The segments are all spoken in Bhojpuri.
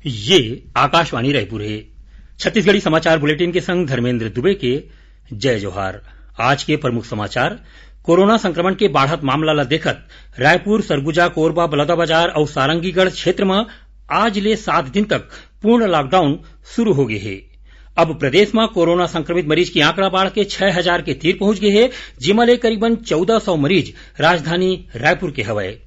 ये आकाशवाणी रायपुर है। छत्तीसगढ़ी समाचार बुलेटिन के संग धर्मेंद्र दुबे के जय जोहार। आज के प्रमुख समाचार। कोरोना संक्रमण के बढ़त मामला ला देखत रायपुर, सरगुजा, कोरबा, बलौदाबाजार और सारंगीगढ़ क्षेत्र में आज ले 7 दिन तक पूर्ण लॉकडाउन शुरू हो गए है। अब प्रदेश में कोरोना संक्रमित मरीज की आंकड़ा बढ़ के 6000 के तीर पहुंच गए है, जिमा ले करीबन 1400 मरीज राजधानी रायपुर के हवय।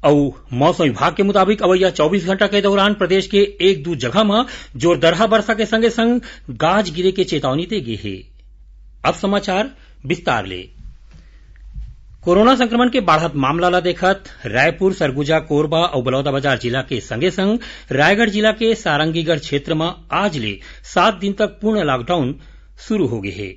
और मौसम विभाग के मुताबिक अवैया 24 घंटा के दौरान प्रदेश के एक दो जगह में जोरदार वर्षा के संगे संग गाज गिरे के चेतावनी दे गई है। अब समाचार विस्तार ले। कोरोना संक्रमण के बढ़त मामला ला देखत रायपुर, सरगुजा, कोरबा और बलौदाबाजार जिला के संगे संग रायगढ़ जिला के सारंगीगढ़ क्षेत्र में आज ले 7 दिन तक पूर्ण लॉकडाउन शुरू हो गए है।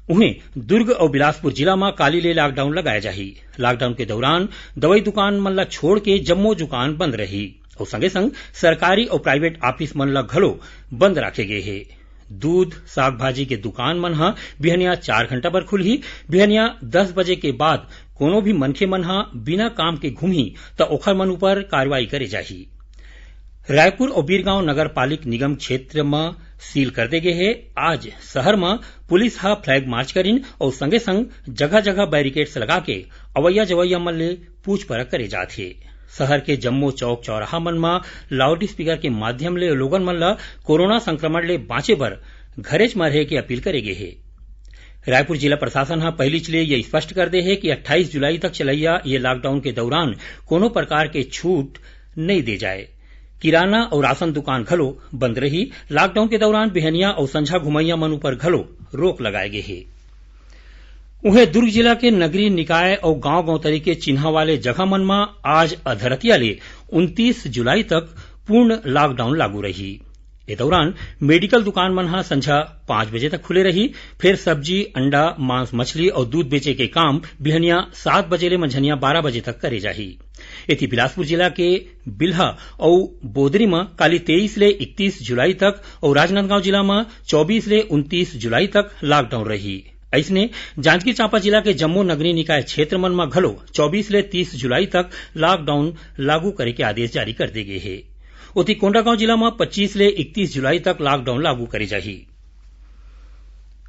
उन्हें दुर्ग और बिलासपुर जिला में काली ले लॉकडाउन लगाया जाही। लॉकडाउन के दौरान दवाई दुकान मन ला छोड़ के जम्मो दुकान बंद रही और संगे संग सरकारी और प्राइवेट ऑफिस मन ला घलो बंद रखे गए है। दूध, साग भाजी के दुकान मन हा बिहनिया 4 घंटा बर खुलही। बिहनिया 10 बजे के बाद कोनो भी मनखे मन हा बिना काम के घूमही तो ओखर मन ऊपर कार्रवाई करे जाही। रायपुर और बीरगांव नगर पालिक निगम क्षेत्र में सील कर दे गए है। आज शहर में पुलिस हा फ्लैग मार्च करीन और संगे संग जगह जगह बैरिकेड्स लगा के अवैया जवैया मन ले पूछ परख करे जाथे। शहर के जम्मो चौक चौराहा मन में लाउड स्पीकर के माध्यम ले लोगन मन ला कोरोना संक्रमण ले बाँचे बर घरेच में रहे के अपील करे गए है। रायपुर जिला प्रशासन हा पहली चले ये स्पष्ट कर दे है कि 28 जुलाई तक चलैया ये लॉकडाउन के दौरान कोनो प्रकार के छूट नहीं दे जाए। किराना और राशन दुकान घलो बंद रही। लॉकडाउन के दौरान बिहनिया और संझा घुमैया मन ऊपर घलो रोक लगाए गए है। उन्हें दुर्ग जिला के नगरीय निकाय और गांव गांव तरीके चिन्ह वाले जगह मन में आज अधरतिया ले 29 जुलाई तक पूर्ण लॉकडाउन लागू रही। इस दौरान मेडिकल दुकान मन संझा 5 बजे तक खुले रही। फिर सब्जी, अंडा, मांस, मछली और दूध बेचे के काम बिहनिया 7 बजे ले मंझनिया 12 बजे तक करे जाही। इति बिलासपुर जिला के बिल्हा और बोदरी में काली 23 ले 31 जुलाई तक और राजनांदगांव जिला में 24 ले 29 जुलाई तक लॉकडाउन रही। ऐसने जांजगीर चांपा जिला के जम्मू नगरीय निकाय क्षेत्र मन में घलो 24 ले 30 जुलाई तक लॉकडाउन लागू करे के आदेश जारी कर दे गए है। उति कोंडागांव जिला में 25 ले 31 जुलाई तक लॉकडाउन लागू करे जाही।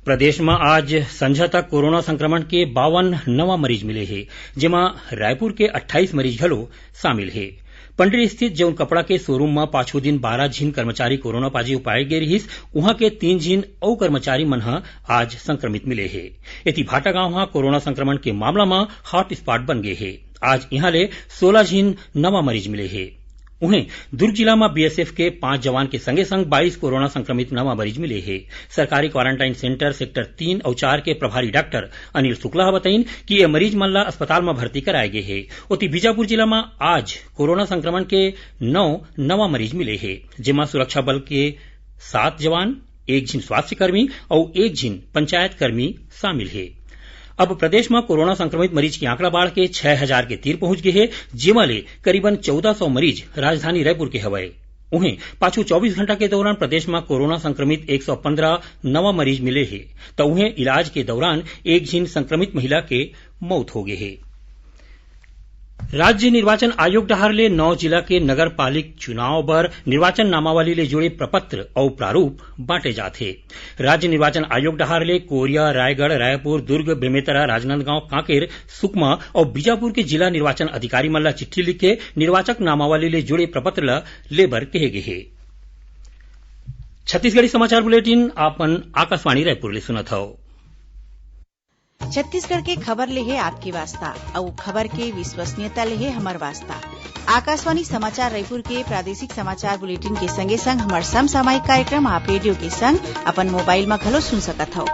प्रदेश में आज संझा तक कोरोना संक्रमण के 52 नवा मरीज मिले हैं, जेमा रायपुर के 28 मरीज घलो शामिल है। पंडरी स्थित जौन कपड़ा के शोरूम में पाछू दिन 12 झीन कर्मचारी कोरोना पॉजिटिव पाए गए रहिस, उहाँ के 3 झीन और कर्मचारी मन आज संक्रमित मिले है। इति भाटा गांव कोरोना संक्रमण के मामला में हॉट स्पॉट बन गए है। आज यहाँ ले 16 झीन नवा मरीज मिले है। उन्हें दुर्ग जिला में बीएसएफ के 5 जवान के संगे संग 22 कोरोना संक्रमित नवा मरीज मिले हैं। सरकारी क्वारंटाइन सेंटर सेक्टर 3 और 4 के प्रभारी डॉक्टर अनिल शुक्ला बताइन कि ये मरीज मन ला अस्पताल में भर्ती कराए गए हैं। उति बीजापुर जिला में आज कोरोना संक्रमण के 9 नवा मरीज मिले हैं, जिसमें सुरक्षा बल के 7 जवान, 1 झीन स्वास्थ्य कर्मी और 1 झीन पंचायत कर्मी शामिल है। अब प्रदेश में कोरोना संक्रमित मरीज की आंकड़ा बढ़ के 6000 के तीर पहुंच गए है, जिमा ले करीबन 1400 मरीज राजधानी रायपुर के हवय। उन्हें पाछू 24 घंटा के दौरान प्रदेश में कोरोना संक्रमित 115 नवा मरीज मिले हैं, तो उन्हें इलाज के दौरान 1 झीन संक्रमित महिला के मौत हो गए है। राज्य निर्वाचन आयोग डहार ले 9 जिला के नगर पालिक चुनाव बर निर्वाचन नामावली ले जुड़े प्रपत्र और प्रारूप बांटे जाते। राज्य निर्वाचन आयोग डहार ले कोरिया, रायगढ़, रायपुर, दुर्ग, बेमेतरा, राजनांदगांव, कांकेर, सुकमा और बीजापुर के जिला निर्वाचन अधिकारी मन ला चिट्ठी लिख के निर्वाचक नामावली ले जुड़े प्रपत्र ला लेबर कहे गए है। छत्तीसगढ़ी समाचार बुलेटिन आपन आकाशवाणी रायपुर ले सुनत हव। छत्तीसगढ़ के खबर ले है आपकी वास्ता और खबर के विश्वसनीयता ले है हमार वास्ता। आकाशवाणी समाचार रायपुर के प्रादेशिक समाचार बुलेटिन के संगे संग हमार समसामयिक कार्यक्रम आप रेडियो के संग अपन मोबाइल में घलो सुन सकत हो।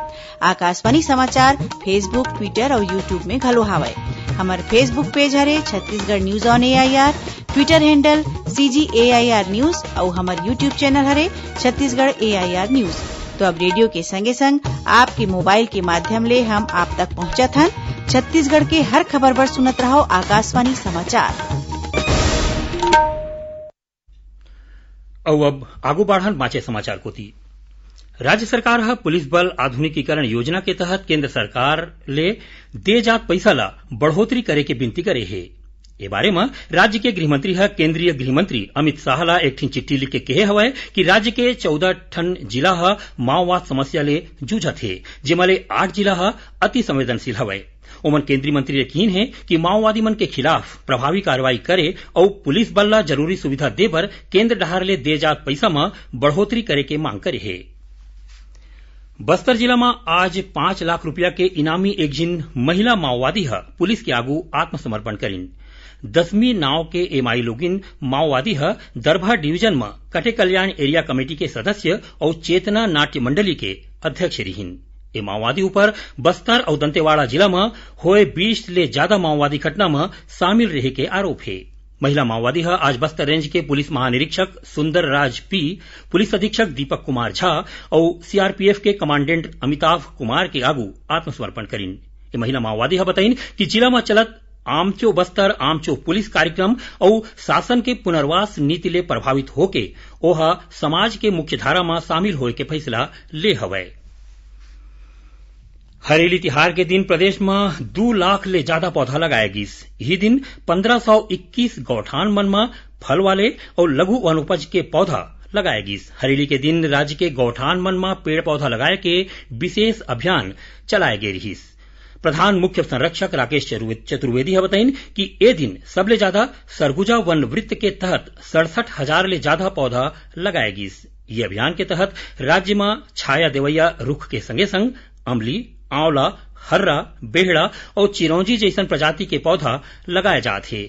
आकाशवाणी समाचार फेसबुक, ट्विटर और यूट्यूब में घलो हावय। हमार फेसबुक पेज हरे Chhattisgarh news on AIR, Twitter handle CGAIR news और हमार यूट्यूब चैनल हरे छत्तीसगढ़ AIR न्यूज। तो अब रेडियो के संगे संग आपके मोबाइल के माध्यम ले हम आप तक पहुंचत हन। छत्तीसगढ़ के हर खबर पर सुनत रहो आकाशवाणी समाचार। अब आगू बढ़न बाँचे समाचार कोती। राज्य सरकार हा पुलिस बल आधुनिकीकरण योजना के तहत केंद्र सरकार ले दे जात पैसा ला बढ़ोतरी करे के विनती करे है। ए बारे में राज्य के गृहमंत्री केंद्रीय गृहमंत्री अमित शाह ला एक चिट्ठी लिख के कहे हवय कि राज्य के 14 ठन जिला माओवाद समस्या ले जूझत हे, जेमा ले 8 जिला अति संवेदनशील हवय। ओमन केंद्रीय मंत्री यकीन है कि माओवादी मन के खिलाफ प्रभावी कार्रवाई करे और पुलिस बल ला जरूरी सुविधा दे बर केंद्र डहार ले दे जात पैसा में बढ़ोतरी करे के मांग करे है। बस्तर जिला में आज 5 लाख रुपया के इनामी एक जिन महिला माओवादी पुलिस के आगू आत्मसमर्पण करीन। 10वीं नाव के एमआई लोगिन माओवादी दरभा डिवीजन में कटे कल्याण एरिया कमेटी के सदस्य और चेतना नाट्य मंडली के अध्यक्ष रहीन। ए माओवादी ऊपर बस्तर और दंतेवाड़ा जिला में होए 20 ले ज्यादा माओवादी घटना में शामिल रहे के आरोप है। महिला माओवादी आज बस्तर रेंज के पुलिस महानिरीक्षक सुंदर राज पी, पुलिस अधीक्षक दीपक कुमार झा और सीआरपीएफ के कमांडेंट अमिताभ कुमार के आगू आत्मसमर्पण करीन। ये महिला माओवादी बताइन कि जिला में चलत आमचो बस्तर आमचो पुलिस कार्यक्रम और शासन के पुनर्वास नीति ले प्रभावित होके ओहा समाज के मुख्यधारा में शामिल होए के फैसला ले हवय। हरेली तिहार के दिन प्रदेश में 2 लाख ले ज्यादा पौधा लगाए गिस। यही दिन 1521 गौठान मन में फल वाले और लघु वनोपज के पौधा लगाए गिस। हरेली के दिन राज्य के गौठान मन में पेड़ पौधा लगाए के विशेष अभियान चलाए गए रहिस। प्रधान मुख्य संरक्षक राकेश चतुर्वेदी बताइन कि ए दिन सबले ज्यादा सरगुजा वन वृत्त के तहत 67,000 ले ज्यादा पौधा लगाए गिस। ये अभियान के तहत राज्य में छाया देवैया रुख के संगे संग अमली, आंवला, हर्रा, बेहड़ा और चिरौंजी जैसन प्रजाति के पौधा लगाए जाते।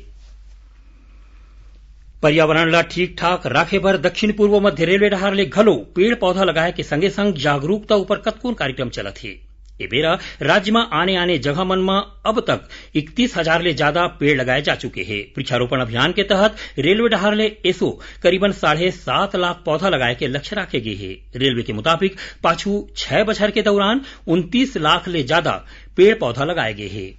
पर्यावरण ला ठीक ठाक राखे बर दक्षिण पूर्व मध्य रेलवे डहार ले घलो पेड़ पौधा लगाए के संगे संग जागरूकता ऊपर कतकोन कार्यक्रम चलत है। ए बेरा राज्य में आने जगह मन में अब तक 31,000 ले ज्यादा पेड़ लगाए जा चुके हैं। वृक्षारोपण अभियान के तहत रेलवे डहार ले एसो करीबन 7.5 लाख पौधा लगाए के लक्ष्य रखे गए हैं। रेलवे के मुताबिक पाछू 6 बछर के दौरान 29 लाख ले ज्यादा पेड़ पौधा लगाए गए हैं।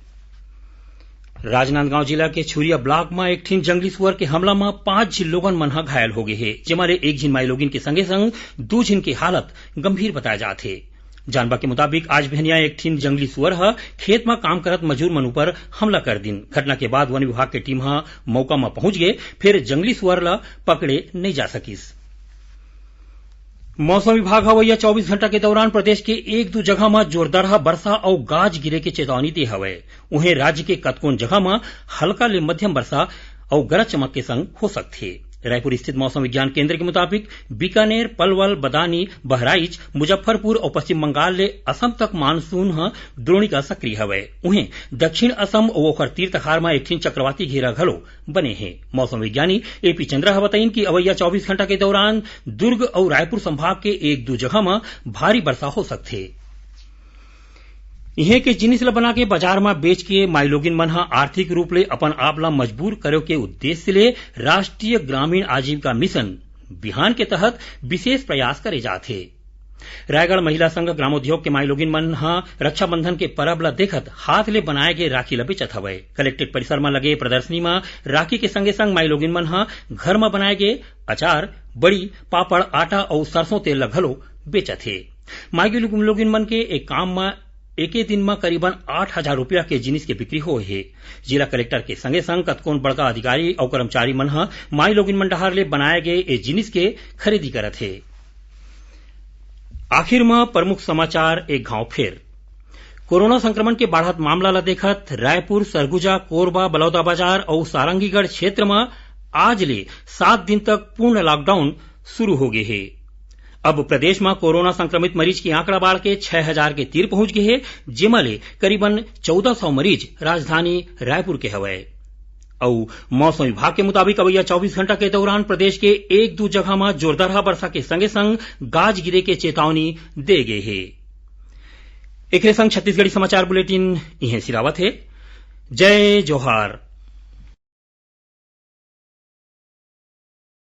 राजनांदगांव जिला के छुरिया ब्लॉक में एक ठिन जंगली सुअर के हमला में 5 झिन लोगन मन घायल हो गए हैं, जेमा ले 1 झिन माई लोगिन के संगे संग 2 झिन की हालत गंभीर बताए जाते। जानबा के मुताबिक आज बिहनिया एक ठिन जंगली सुअर खेत में काम करत मजूर मन ऊपर हमला कर दिन। घटना के बाद वन विभाग के टीम मौका में पहुंच गए, फिर जंगली सुअर ला पकड़े नहीं जा सकिस। मौसम विभाग अवैया 24 घंटा के दौरान प्रदेश के 1-2 जगह में जोरदार वर्षा और गाज गिरे के चेतावनी दे हवय। उन्हें राज्य के कतकोन जगह में हल्का ले मध्यम वर्षा और गरज चमक के संग हो सकथे। रायपुर स्थित मौसम विज्ञान केंद्र के मुताबिक बीकानेर, पलवल, बदानी, बहराइच, मुजफ्फरपुर और पश्चिम बंगाल ले असम तक मानसून द्रोणिका सक्रिय हवय। उहें दक्षिण असम और ओखर तीर तखार में एक ठिन चक्रवाती घेरा घलो बने हैं। मौसम विज्ञानी एपी चंद्रा बताइन कि अवैया 24 घंटा के दौरान दुर्ग और रायपुर संभाग के 1-2 जगह में भारी वर्षा हो सकथे। इहे के जिनिस ला बना के बाजार में बेच के माई लोगिन मन आर्थिक रूप ले अपन आप ला मजबूर करे के उद्देश्य ले राष्ट्रीय ग्रामीण आजीविका मिशन बिहान के तहत विशेष प्रयास करे जाथे। रायगढ़ महिला संघ ग्रामोद्योग के माई लोगिन मन रक्षाबंधन के परब ला देखत हाथ ले बनाए गए राखी ला बेचत हवय। कलेक्ट्रेट परिसर में लगे प्रदर्शनी में राखी के संगे संग माई लोगिन मन घर में बनाए गए अचार, बड़ी, पापड़, आटा और सरसों तेल ला घलो बेचत हे। माई लोगिन मन के एक काम में एक दिन में करीबन 8,000 रुपया के जिनिस के बिक्री हो है। जिला कलेक्टर के संगे संग कतकोन बड़का अधिकारी और कर्मचारी मन माई लोगिन मन डहार ले बनाए गए ए जिनिस के खरीदी करत है। आखिर में प्रमुख समाचार एक घाव फेर। कोरोना संक्रमण के बढ़त मामला ला देखत रायपुर, सरगुजा, कोरबा, बलौदाबाजार और सारंगीगढ़ क्षेत्र में आज ले 7 दिन तक पूर्ण लॉकडाउन शुरू हो गए है। अब प्रदेश में कोरोना संक्रमित मरीज की आंकड़ा बढ़ के 6,000 के तीर पहुंच गए हैं, जेमा ले करीबन 1400 मरीज राजधानी रायपुर के हवय। और मौसम विभाग के मुताबिक अवैया 24 घंटा के दौरान प्रदेश के 1-2 जगह में जोरदार वर्षा के संगे संग गाज गिरे के चेतावनी दे गए है। एक संग छत्तीसगढ़ी समाचार बुलेटिन इहें सिरावत है। जय जोहार।